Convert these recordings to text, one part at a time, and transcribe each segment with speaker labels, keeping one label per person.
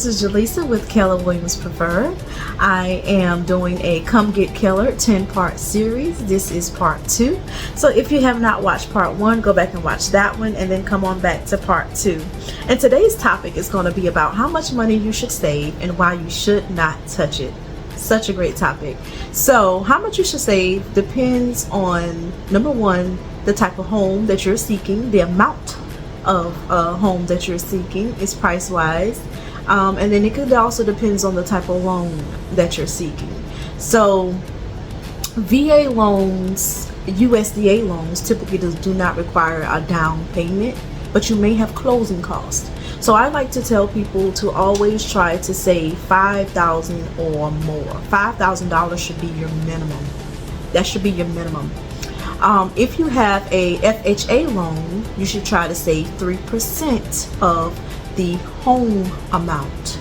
Speaker 1: this is Jaleesa with Keller Williams Preferred. I am doing a Come Get Keller 10-part series. This is part 2. So if you have not watched part 1, go back and watch that one and then come on back to part 2. And today's topic is going to be about how much money you should save and why you should not touch it. Such a great topic. So how much you should save depends on, number one, the type of home that you're seeking, the amount of home that you're seeking is price wise, and then it could also depends on the type of loan that you're seeking. So VA loans, USDA loans typically do not require a down payment, but you may have closing costs. So I like to tell people to always try to save $5,000 or more. $5,000 should be your minimum. That should be your minimum. If you have a FHA loan, you should try to save 3% of the home amount,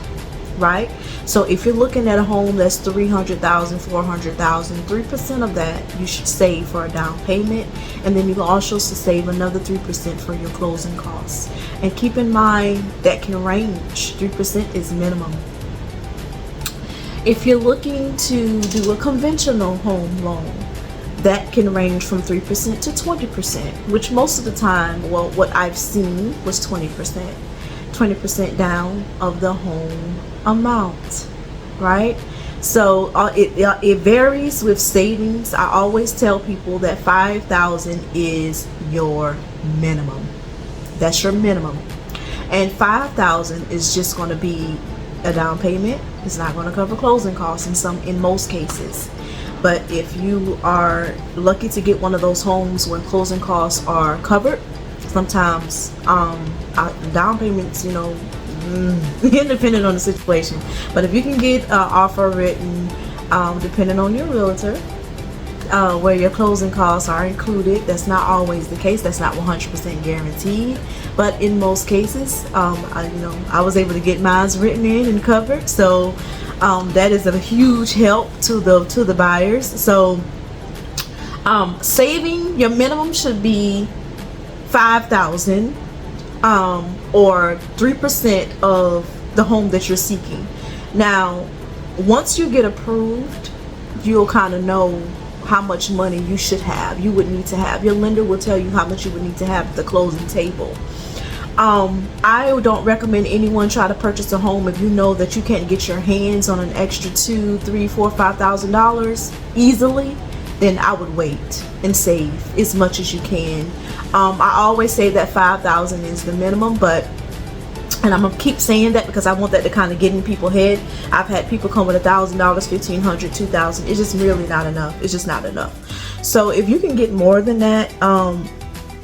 Speaker 1: right? So if you're looking at a home that's $300,000, $400,000, 3% of that you should save for a down payment, and then you can also save another 3% for your closing costs. And keep in mind that can range. 3% is minimum. If you're looking to do a conventional home loan, that can range from 3% to 20%, which most of the time, well, what I've seen was 20% down of the home amount, right? So it varies with savings. I always tell people that $5,000 is your minimum. That's your minimum, and $5,000 is just going to be a down payment. It's not going to cover closing costs in most cases. But if you are lucky to get one of those homes when closing costs are covered, sometimes down payments, depending on the situation. But if you can get an offer written, depending on your realtor, where your closing costs are included, that's not always the case. That's not 100% guaranteed. But in most cases, I was able to get mine written in and covered. So that is a huge help to the buyers. So saving, your minimum should be $5,000 or 3% of the home that you're seeking. Now, once you get approved, you'll kind of know how much money you should have. You would need to have. Your lender will tell you how much you would need to have at the closing table. I don't recommend anyone try to purchase a home if you know that you can't get your hands on an extra $2,000, $3,000, $4,000, $5,000 easily. Then I would wait and save as much as you can. I always say that $5,000 is the minimum, and I'm gonna keep saying that because I want that to kind of get in people's head. I've had people come with $1,000, $1,500, $2,000. It's just really not enough. It's just not enough. So if you can get more than that,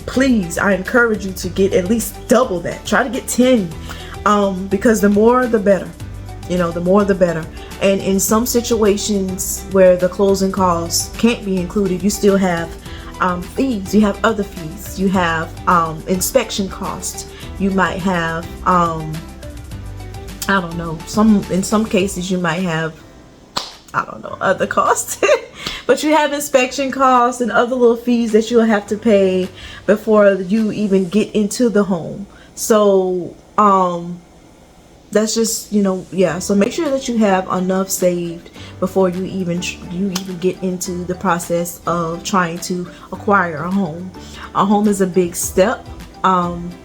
Speaker 1: please, I encourage you to get at least double that. Try to get 10, because the more the better. The more the better. And in some situations where the closing costs can't be included, you still have fees. You have other fees. You have inspection costs. You might have in some cases you might have other costs. But you have inspection costs and other little fees that you'll have to pay before you even get into the home. So that's just, so make sure that you have enough saved before you even get into the process of trying to acquire a home. A home is a big step.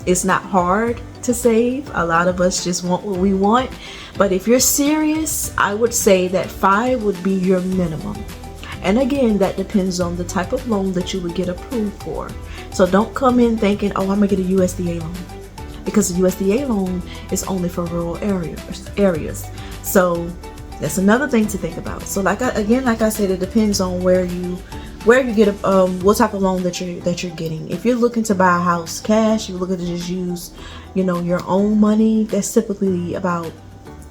Speaker 1: It's not hard to save. A lot of us just want what we want. But if you're serious, I would say that 5 would be your minimum. And again, that depends on the type of loan that you would get approved for. So don't come in thinking, oh, I'm gonna get a USDA loan, because the USDA loan is only for rural areas. So that's another thing to think about. So like I said, it depends on where you get what type of loan that you're getting. If you're looking to buy a house cash, you're looking to just use your own money, that's typically about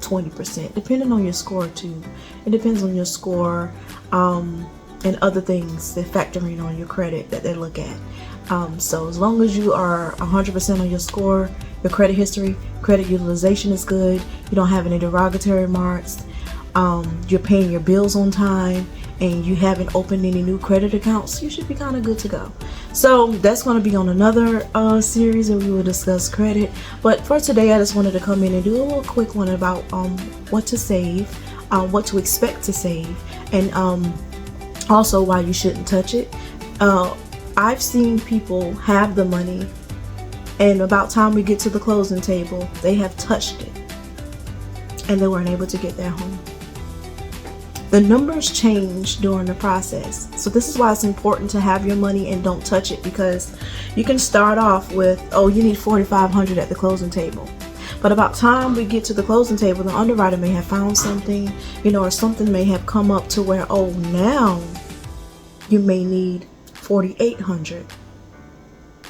Speaker 1: 20%, depending on your score too. It depends on your score and other things that factor in on your credit that they look at. So as long as you are 100% on your score, your credit history, credit utilization is good, you don't have any derogatory marks, you're paying your bills on time, and you haven't opened any new credit accounts, you should be kind of good to go. So that's going to be on another series where we will discuss credit. But for today, I just wanted to come in and do a little quick one about what to save, what to expect to save, and also why you shouldn't touch it. I've seen people have the money, and about time we get to the closing table, they have touched it and they weren't able to get their home. The numbers change during the process. So this is why it's important to have your money and don't touch it, because you can start off with, oh, you need $4,500 at the closing table. But about time we get to the closing table, the underwriter may have found something, or something may have come up to where, oh, now you may need $4,800.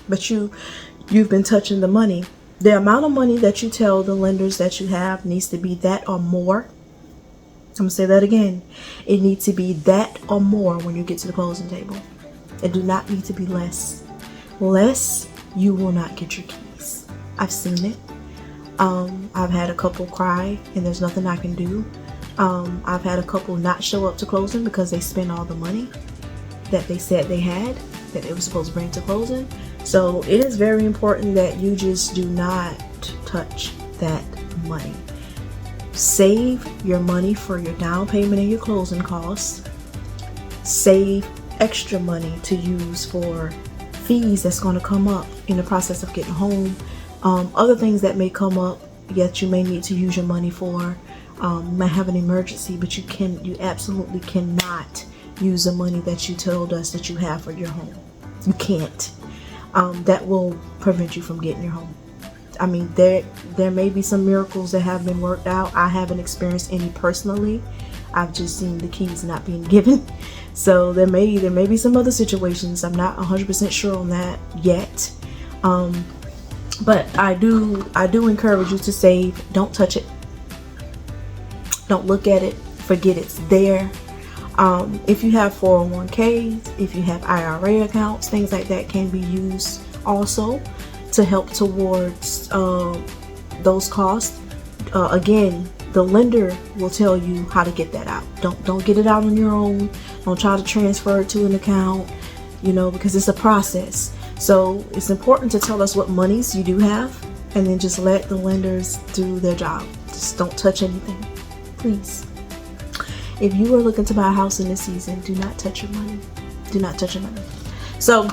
Speaker 1: But you've been touching the money. The amount of money that you tell the lenders that you have needs to be that or more. I'm gonna say that again. It needs to be that or more when you get to the closing table. It do not need to be less. Less, you will not get your keys. I've seen it. I've had a couple cry and there's nothing I can do. I've had a couple not show up to closing because they spent all the money that they said they had, that they were supposed to bring to closing. So it is very important that you just do not touch that money. Save your money for your down payment and your closing costs. Save extra money to use for fees that's going to come up in the process of getting home. Other things that may come up, yet you may need to use your money for. You might have an emergency, but you absolutely cannot use the money that you told us that you have for your home. You can't. That will prevent you from getting your home. I mean, there may be some miracles that have been worked out. I haven't experienced any personally. I've just seen the keys not being given. So there may be some other situations. I'm not 100% sure on that yet. But I do encourage you to save. Don't touch it. Don't look at it. Forget it's there. If you have 401ks, if you have IRA accounts, things like that can be used also to help towards those costs. Again, the lender will tell you how to get that out. Don't get it out on your own. Don't try to transfer it to an account, because it's a process. So it's important to tell us what monies you do have, and then just let the lenders do their job. Just don't touch anything, please. If you are looking to buy a house in this season, do not touch your money. Do not touch your money. So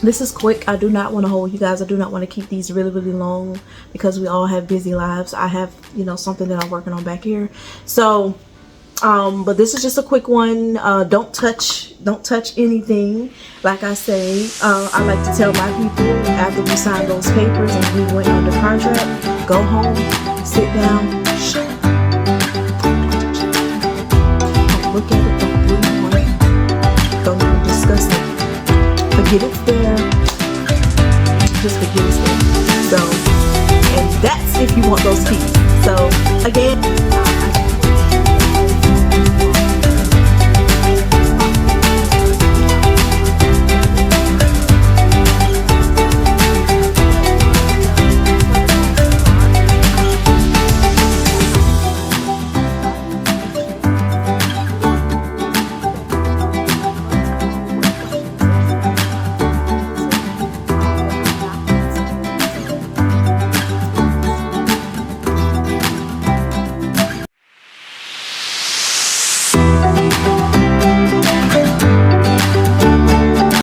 Speaker 1: this is quick. I do not want to hold you guys. I do not want to keep these really, really long because we all have busy lives. I have, something that I'm working on back here. So, but this is just a quick one. Don't touch anything. Like I say, I like to tell my people after we sign those papers and we went under contract, go home, sit down, shut up. Don't look at it. Don't breathe on it. Don't even discuss it. Forget it's there. Just forget it's there. So, and that's if you want those keys. So again,